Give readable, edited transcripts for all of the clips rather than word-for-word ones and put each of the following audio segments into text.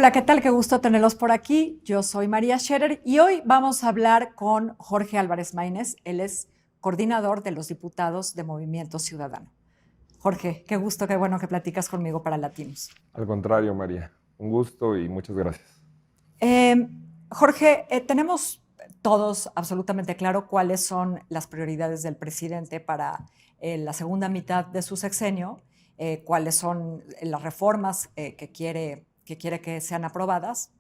Hola, ¿qué tal? Qué gusto tenerlos por aquí. Yo soy María Scherer y hoy vamos a hablar con Jorge Álvarez Maínez. Él es coordinador de los diputados de Movimiento Ciudadano. Jorge, qué gusto, qué bueno que platicas conmigo para Latinos. Al contrario, María, un gusto y muchas gracias. Eh, Jorge, tenemos todos absolutamente claro cuáles son las prioridades del presidente para la segunda mitad de su sexenio, cuáles son las reformas que quiere que sean aprobadas.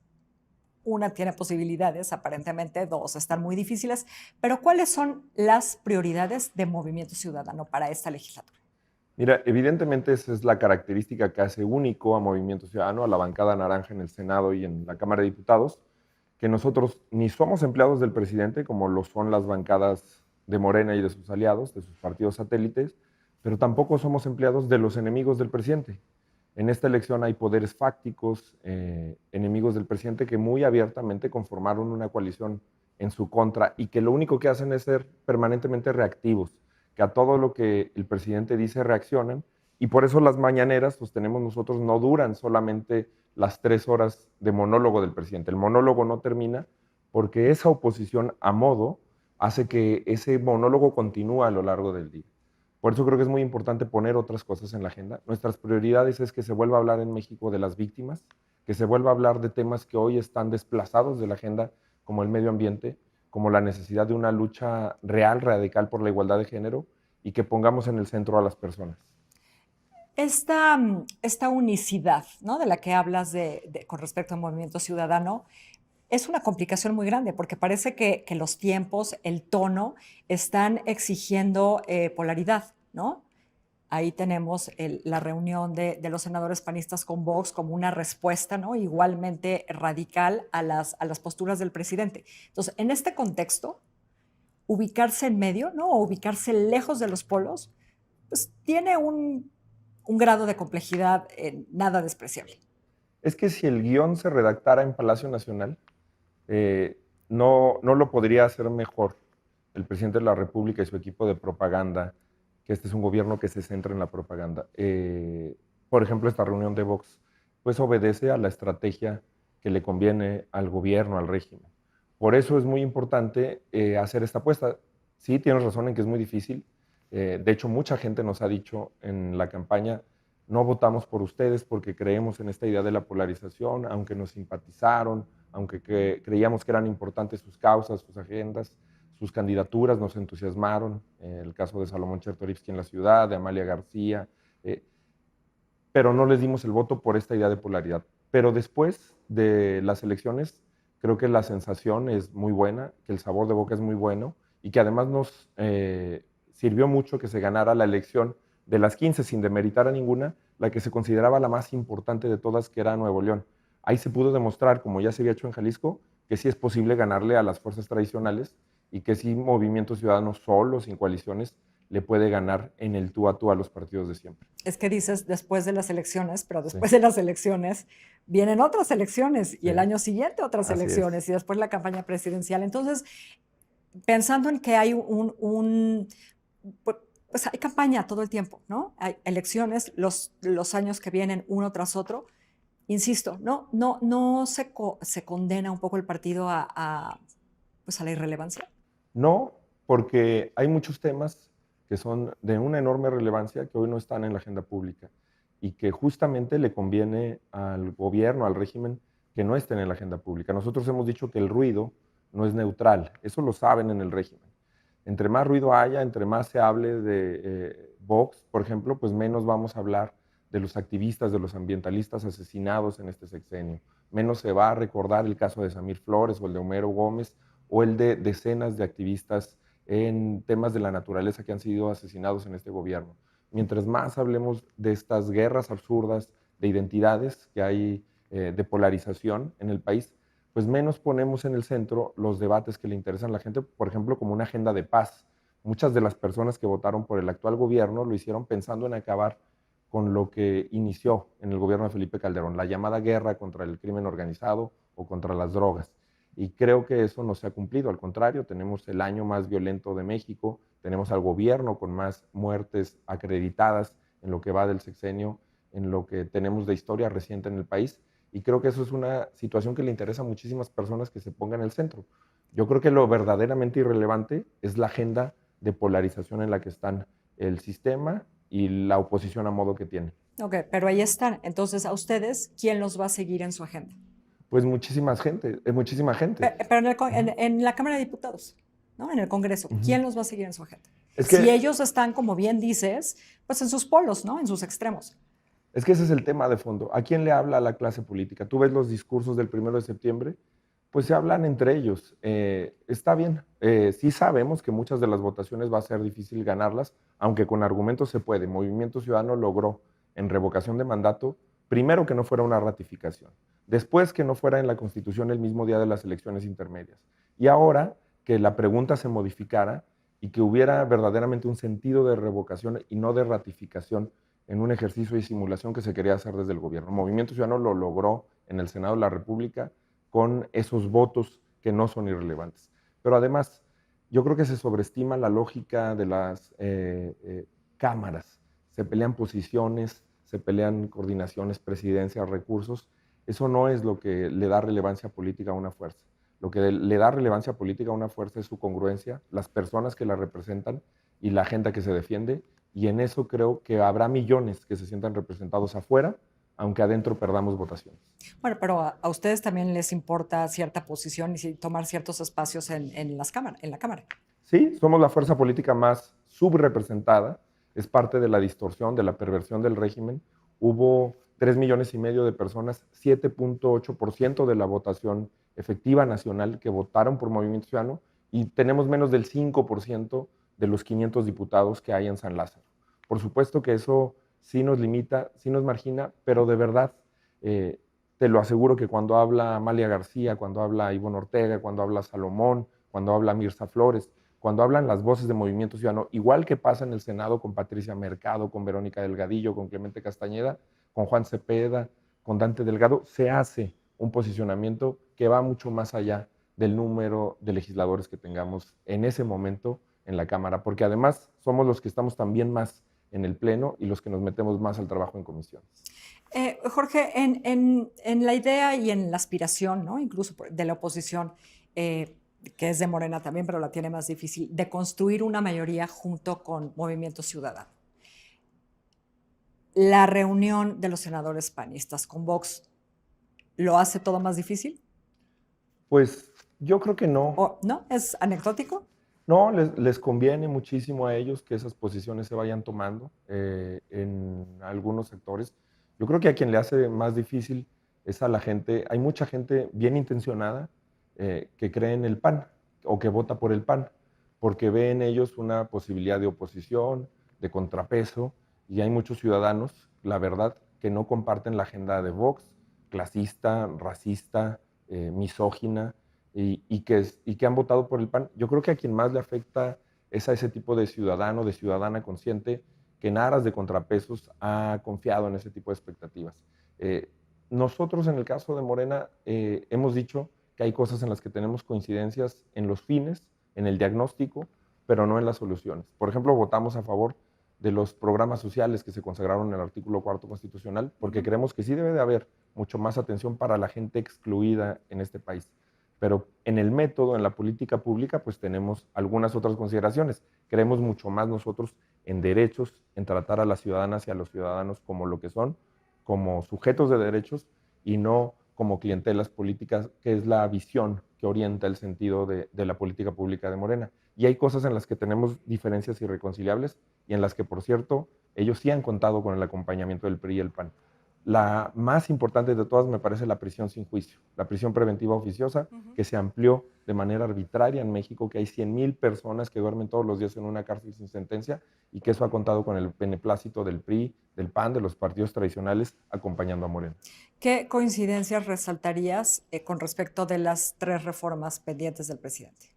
Una tiene posibilidades, aparentemente, dos están muy difíciles, pero ¿cuáles son las prioridades de Movimiento Ciudadano para esta legislatura? Mira, evidentemente esa es la característica que hace único a Movimiento Ciudadano, a la bancada naranja en el Senado y en la Cámara de Diputados, que nosotros ni somos empleados del presidente, como lo son las bancadas de Morena y de sus aliados, de sus partidos satélites, pero tampoco somos empleados de los enemigos del presidente. En esta elección hay poderes fácticos, enemigos del presidente, que muy abiertamente conformaron una coalición en su contra y que lo único que hacen es ser permanentemente reactivos, que a todo lo que el presidente dice reaccionan, y por eso las mañaneras, sostenemos nosotros, no duran solamente las 3 horas de monólogo del presidente. El monólogo no termina porque esa oposición a modo hace que ese monólogo continúe a lo largo del día. Por eso creo que es muy importante poner otras cosas en la agenda. Nuestras prioridades es que se vuelva a hablar en México de las víctimas, que se vuelva a hablar de temas que hoy están desplazados de la agenda, como el medio ambiente, como la necesidad de una lucha real, radical por la igualdad de género, y que pongamos en el centro a las personas. Esta unicidad, ¿no?, de la que hablas con respecto al Movimiento Ciudadano es una complicación muy grande porque parece que los tiempos, el tono, están exigiendo polaridad, ¿no? Ahí tenemos la reunión de los senadores panistas con Vox como una respuesta, ¿no?, igualmente radical a las posturas del presidente. Entonces, en este contexto, ubicarse en medio, ¿no?, o ubicarse lejos de los polos, pues tiene un grado de complejidad nada despreciable. Es que si el guión se redactara en Palacio Nacional, no lo podría hacer mejor el presidente de la República y su equipo de propaganda, que este es un gobierno que se centra en la propaganda. Por ejemplo, esta reunión de Vox, pues obedece a la estrategia que le conviene al gobierno, al régimen. Por eso es muy importante hacer esta apuesta. Sí, tienes razón en que es muy difícil. De hecho, mucha gente nos ha dicho en la campaña, no votamos por ustedes porque creemos en esta idea de la polarización, aunque nos simpatizaron, aunque creíamos que eran importantes sus causas, sus agendas, sus candidaturas, nos entusiasmaron. El caso de Salomón Chertorivsky en la ciudad, de Amalia García, pero no les dimos el voto por esta idea de polaridad. Pero después de las elecciones, creo que la sensación es muy buena, que el sabor de boca es muy bueno y que además nos sirvió mucho que se ganara la elección de las 15, sin demeritar a ninguna, la que se consideraba la más importante de todas, que era Nuevo León. Ahí se pudo demostrar, como ya se había hecho en Jalisco, que sí es posible ganarle a las fuerzas tradicionales y que sí Movimiento Ciudadano solo, sin coaliciones, le puede ganar en el tú a tú a los partidos de siempre. Es que dices después de las elecciones, pero Sí, después de las elecciones vienen otras elecciones y el sí, año siguiente otras así es. elecciones y después la campaña presidencial. Entonces, pensando en que hay pues hay campaña todo el tiempo, ¿no? Hay elecciones, los años que vienen uno tras otro. Insisto, no se condena un poco el partido pues a la irrelevancia. No, porque hay muchos temas que son de una enorme relevancia que hoy no están en la agenda pública y que justamente le conviene al gobierno, al régimen, que no estén en la agenda pública. Nosotros hemos dicho que el ruido no es neutral, eso lo saben en el régimen. Entre más ruido haya, entre más se hable de Vox, por ejemplo, pues menos vamos a hablar de los activistas, de los ambientalistas asesinados en este sexenio. Menos se va a recordar el caso de Samir Flores o el de Homero Gómez o el de decenas de activistas en temas de la naturaleza que han sido asesinados en este gobierno. Mientras más hablemos de estas guerras absurdas de identidades que hay, de polarización en el país, pues menos ponemos en el centro los debates que le interesan a la gente, por ejemplo, como una agenda de paz. Muchas de las personas que votaron por el actual gobierno lo hicieron pensando en acabar con lo que inició en el gobierno de Felipe Calderón, la llamada guerra contra el crimen organizado o contra las drogas. Y creo que eso no se ha cumplido, al contrario, tenemos el año más violento de México, tenemos al gobierno con más muertes acreditadas en lo que va del sexenio, en lo que tenemos de historia reciente en el país, Y creo que eso es una situación que le interesa a muchísimas personas que se pongan en el centro. Yo creo que lo verdaderamente irrelevante es la agenda de polarización en la que están el sistema y la oposición a modo que tiene. Ok, pero ahí están. Entonces, a ustedes, ¿quién los va a seguir en su agenda? Pues muchísima gente, muchísima gente. Pero en, Ujú, en la Cámara de Diputados, ¿no? En el Congreso, ujú. ¿quién los va a seguir en su agenda? Es Si que, ellos están, como bien dices, pues en sus polos, ¿no? En sus extremos. es que ese es el tema de fondo. ¿A quién le habla a la clase política? Tú ves los discursos del 1 de septiembre, pues se hablan entre ellos. Está bien, sí sabemos que muchas de las votaciones va a ser difícil ganarlas, aunque con argumentos se puede. Movimiento Ciudadano logró en revocación de mandato, primero que no fuera una ratificación, después que no fuera en la Constitución el mismo día de las elecciones intermedias, y ahora que la pregunta se modificara y que hubiera verdaderamente un sentido de revocación y no de ratificación en un ejercicio de simulación que se quería hacer desde el gobierno. Movimiento Ciudadano lo logró en el Senado de la República con esos votos que no son irrelevantes. Pero además, yo creo que se sobreestima la lógica de las cámaras. Se pelean posiciones, se pelean coordinaciones, presidencias, recursos. Eso no es lo que le da relevancia política a una fuerza. Lo que le da relevancia política a una fuerza es su congruencia, las personas que la representan y la agenda que se defiende. Y en eso creo que habrá millones que se sientan representados afuera, aunque adentro perdamos votaciones. Bueno, pero a ustedes también les importa cierta posición y tomar ciertos espacios en las en la Cámara. Sí, somos la fuerza política más subrepresentada, es parte de la distorsión, de la perversión del régimen. Hubo 3,5 millones de personas, 7,8% de la votación efectiva nacional que votaron por Movimiento Ciudadano y tenemos menos del 5% de los 500 diputados que hay en San Lázaro. Por supuesto que eso sí nos limita, sí nos margina, pero de verdad, eh, te lo aseguro que cuando habla Amalia García, cuando habla Ivonne Ortega, cuando habla Salomón, cuando habla Mirza Flores, cuando hablan las voces de Movimiento Ciudadano, igual que pasa en el Senado con Patricia Mercado, con Verónica Delgadillo, con Clemente Castañeda, con Juan Cepeda, con Dante Delgado, se hace un posicionamiento que va mucho más allá del número de legisladores que tengamos en ese momento en la Cámara, porque además somos los que estamos también más en el Pleno y los que nos metemos más al trabajo en comisiones. Jorge, en la idea y en la aspiración, ¿no? Incluso de la oposición, que es de Morena también, pero la tiene más difícil, de construir una mayoría junto con Movimiento Ciudadano. La reunión de los senadores panistas con Vox lo hace todo más difícil. Pues yo creo que no. ¿O no? ¿Es anecdótico? No, les conviene muchísimo a ellos que esas posiciones se vayan tomando en algunos sectores. Yo creo que a quien le hace más difícil es a la gente. Hay mucha gente bien intencionada que cree en el PAN o que vota por el PAN, porque ve en ellos una posibilidad de oposición, de contrapeso, y hay muchos ciudadanos, la verdad, que no comparten la agenda de Vox, clasista, racista, misógina, y que han votado por el PAN. Yo creo que a quien más le afecta es a ese tipo de ciudadano, de ciudadana consciente, que en aras de contrapesos ha confiado en ese tipo de expectativas. Nosotros, en el caso de Morena, hemos dicho que hay cosas en las que tenemos coincidencias en los fines, en el diagnóstico, pero no en las soluciones. Por ejemplo, votamos a favor de los programas sociales que se consagraron en el artículo 4 constitucional, porque creemos que sí debe de haber mucho más atención para la gente excluida en este país. Pero en el método, en la política pública, pues tenemos algunas otras consideraciones. Creemos mucho más nosotros en derechos, en tratar a las ciudadanas y a los ciudadanos como lo que son, como sujetos de derechos y no como clientelas políticas, que es la visión que orienta el sentido de la política pública de Morena. Y hay cosas en las que tenemos diferencias irreconciliables y en las que, por cierto, ellos sí han contado con el acompañamiento del PRI y el PAN. La más importante de todas me parece la prisión sin juicio, la prisión preventiva oficiosa, que se amplió de manera arbitraria en México, que hay 100,000 personas que duermen todos los días en una cárcel sin sentencia y que eso ha contado con el beneplácito del PRI, del PAN, de los partidos tradicionales, acompañando a Moreno. ¿Qué coincidencias resaltarías con respecto de las 3 reformas pendientes del presidente?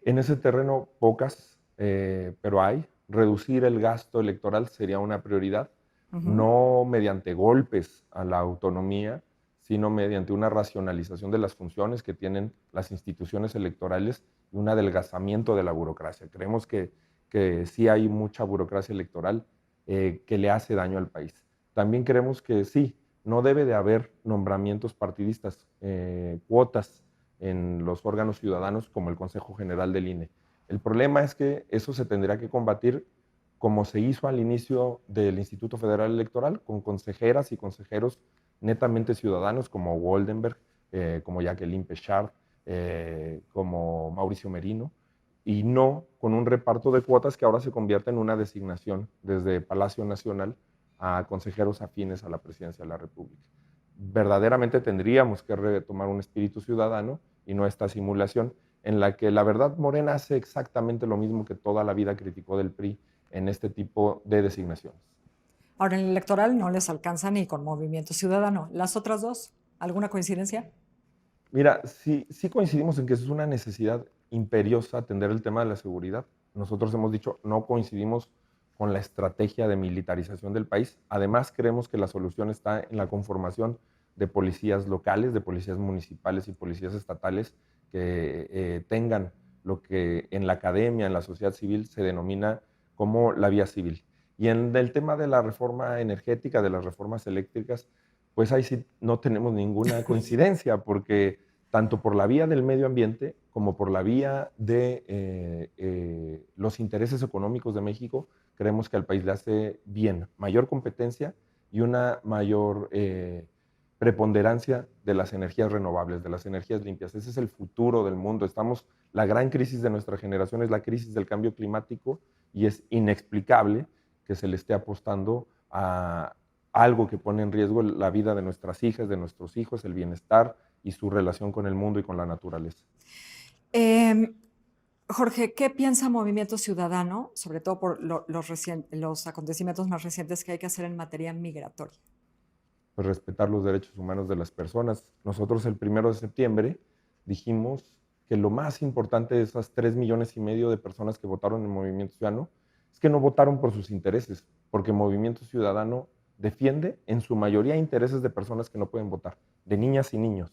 En ese terreno pocas, pero hay. Reducir el gasto electoral sería una prioridad, no mediante golpes a la autonomía, sino mediante una racionalización de las funciones que tienen las instituciones electorales y un adelgazamiento de la burocracia. Creemos que sí hay mucha burocracia electoral que le hace daño al país. También creemos que sí, no debe de haber nombramientos partidistas, cuotas en los órganos ciudadanos como el Consejo General del INE. El problema es que eso se tendrá que combatir como se hizo al inicio del Instituto Federal Electoral, con consejeras y consejeros netamente ciudadanos como Goldenberg, como Jacqueline Pechard, como Mauricio Merino, y no con un reparto de cuotas que ahora se convierte en una designación desde Palacio Nacional a consejeros afines a la presidencia de la República. Verdaderamente tendríamos que retomar un espíritu ciudadano y no esta simulación en la que la verdad Morena hace exactamente lo mismo que toda la vida criticó del PRI en este tipo de designaciones. Ahora, en el electoral no les alcanza ni con Movimiento Ciudadano. ¿Las otras dos? ¿Alguna coincidencia? Mira, sí coincidimos en que es una necesidad imperiosa atender el tema de la seguridad. Nosotros hemos dicho, no coincidimos con la estrategia de militarización del país. Además, creemos que la solución está en la conformación de policías locales, de policías municipales y policías estatales que tengan lo que en la academia, en la sociedad civil, se denomina como la vía civil. Y en el tema de la reforma energética, de las reformas eléctricas, pues ahí sí no tenemos ninguna coincidencia, porque tanto por la vía del medio ambiente como por la vía de los intereses económicos de México, creemos que al país le hace bien mayor competencia y una mayor preponderancia de las energías renovables, de las energías limpias. Ese es el futuro del mundo. La gran crisis de nuestra generación es la crisis del cambio climático y es inexplicable que se le esté apostando a algo que pone en riesgo la vida de nuestras hijas, de nuestros hijos, el bienestar y su relación con el mundo y con la naturaleza. Eh, Jorge, ¿qué piensa Movimiento Ciudadano, sobre todo por los acontecimientos más recientes que hay que hacer en materia migratoria? Pues respetar los derechos humanos de las personas. Nosotros el 1 de septiembre dijimos que lo más importante de esas 3,5 millones de personas que votaron en Movimiento Ciudadano es que no votaron por sus intereses, porque Movimiento Ciudadano defiende en su mayoría intereses de personas que no pueden votar, de niñas y niños,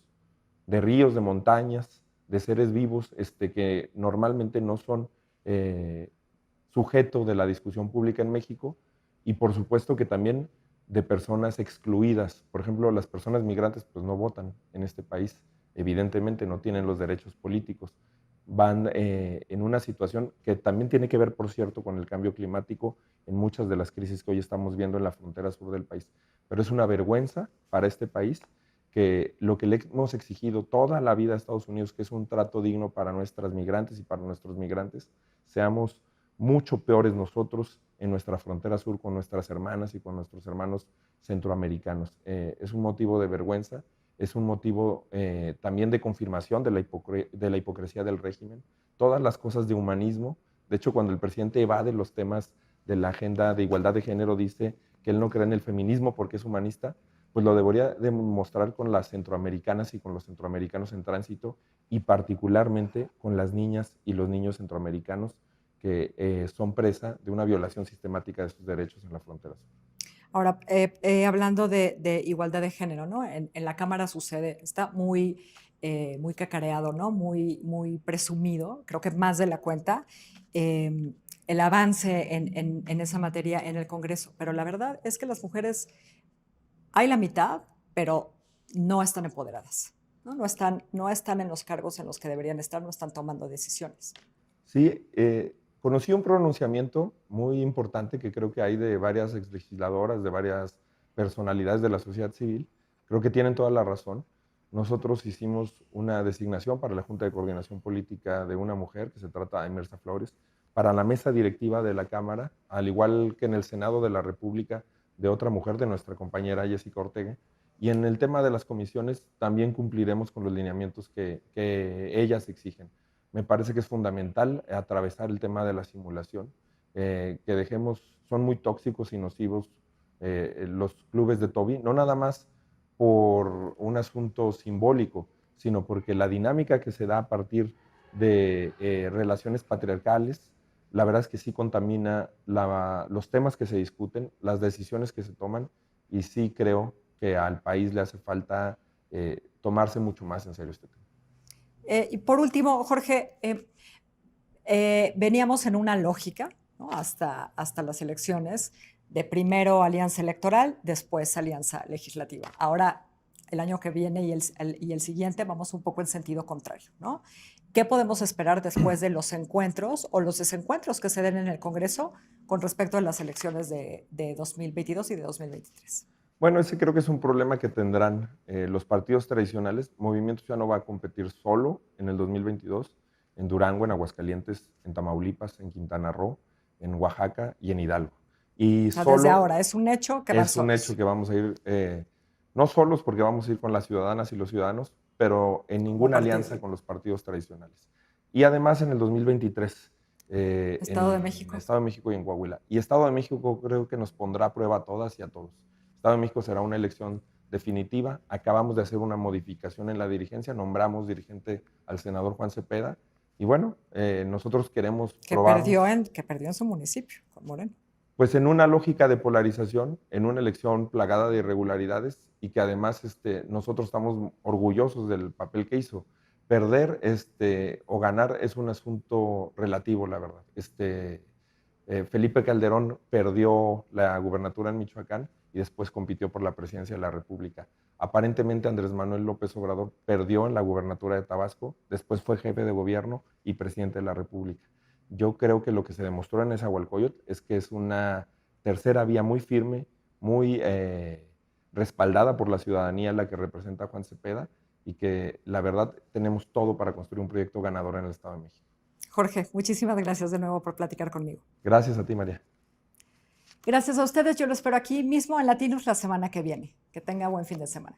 de ríos, de montañas, de seres vivos que normalmente no son sujeto de la discusión pública en México, y por supuesto que también de personas excluidas. Por ejemplo, las personas migrantes pues no votan en este país, evidentemente no tienen los derechos políticos. Van en una situación que también tiene que ver, por cierto, con el cambio climático en muchas de las crisis que hoy estamos viendo en la frontera sur del país. Pero es una vergüenza para este país que lo que le hemos exigido toda la vida a Estados Unidos, que es un trato digno para nuestras migrantes y para nuestros migrantes, seamos mucho peores nosotros en nuestra frontera sur con nuestras hermanas y con nuestros hermanos centroamericanos. Es un motivo de vergüenza, es un motivo también de confirmación de la hipocresía del régimen. Todas las cosas de humanismo, de hecho cuando el presidente evade los temas de la agenda de igualdad de género, dice que él no cree en el feminismo porque es humanista, pues lo debería demostrar con las centroamericanas y con los centroamericanos en tránsito, y particularmente con las niñas y los niños centroamericanos que son presa de una violación sistemática de sus derechos en la frontera sur. Ahora, hablando de igualdad de género, ¿no? En la Cámara sucede, está muy cacareado, ¿no? Muy presumido, creo que más de la cuenta, el avance en esa materia en el Congreso. Pero la verdad es que las mujeres, hay la mitad, pero no están empoderadas, ¿no? No están en los cargos en los que deberían estar, no están tomando decisiones. Sí, conocí un pronunciamiento muy importante que creo que hay de varias exlegisladoras, de varias personalidades de la sociedad civil. Creo que tienen toda la razón. Nosotros hicimos una designación para la Junta de Coordinación Política de una mujer, que se trata de Emersa Flores, para la mesa directiva de la Cámara, al igual que en el Senado de la República, de otra mujer, de nuestra compañera Jessica Ortega. Y en el tema de las comisiones también cumpliremos con los lineamientos que ellas exigen. Me parece que es fundamental atravesar el tema de la simulación, que dejemos, son muy tóxicos y nocivos los clubes de Toby, no nada más por un asunto simbólico, sino porque la dinámica que se da a partir de relaciones patriarcales, la verdad es que sí contamina los temas que se discuten, las decisiones que se toman, y sí creo que al país le hace falta tomarse mucho más en serio este tema. Y por último, Jorge, veníamos en una lógica, ¿no? hasta las elecciones de primero alianza electoral, después alianza legislativa. Ahora, el año que viene y el siguiente vamos un poco en sentido contrario, ¿no? ¿Qué podemos esperar después de los encuentros o los desencuentros que se den en el Congreso con respecto a las elecciones de 2022 y de 2023? Bueno, ese creo que es un problema que tendrán los partidos tradicionales. Movimiento Ciudadano va a competir solo en el 2022 en Durango, en Aguascalientes, en Tamaulipas, en Quintana Roo, en Oaxaca y en Hidalgo. Y O sea, desde solo ahora es un hecho que van es un hecho solos. que vamos a ir, no solos porque vamos a ir con las ciudadanas y los ciudadanos, pero en Como ninguna partido. alianza con los partidos tradicionales. Y además en el 2023, Estado de en México. Estado de México y en Coahuila. Y Estado de México creo que nos pondrá a prueba a todas y a todos. Estado de México será una elección definitiva. Acabamos de hacer una modificación en la dirigencia, nombramos dirigente al senador Juan Cepeda. Y bueno, nosotros queremos probarnos. Que perdió en su municipio, con Moreno. Pues en una lógica de polarización, en una elección plagada de irregularidades y que además nosotros estamos orgullosos del papel que hizo. Perder o ganar es un asunto relativo, la verdad. Felipe Calderón perdió la gubernatura en Michoacán y después compitió por la presidencia de la República. Aparentemente Andrés Manuel López Obrador perdió en la gubernatura de Tabasco, después fue jefe de gobierno y presidente de la República. Yo creo que lo que se demostró en Nezahualcóyotl es que es una tercera vía muy firme, muy respaldada por la ciudadanía, la que representa a Juan Cepeda, y que la verdad tenemos todo para construir un proyecto ganador en el Estado de México. Jorge, muchísimas gracias de nuevo por platicar conmigo. Gracias a ti, María. Gracias a ustedes, yo lo espero aquí mismo en Latinos la semana que viene. Que tenga buen fin de semana.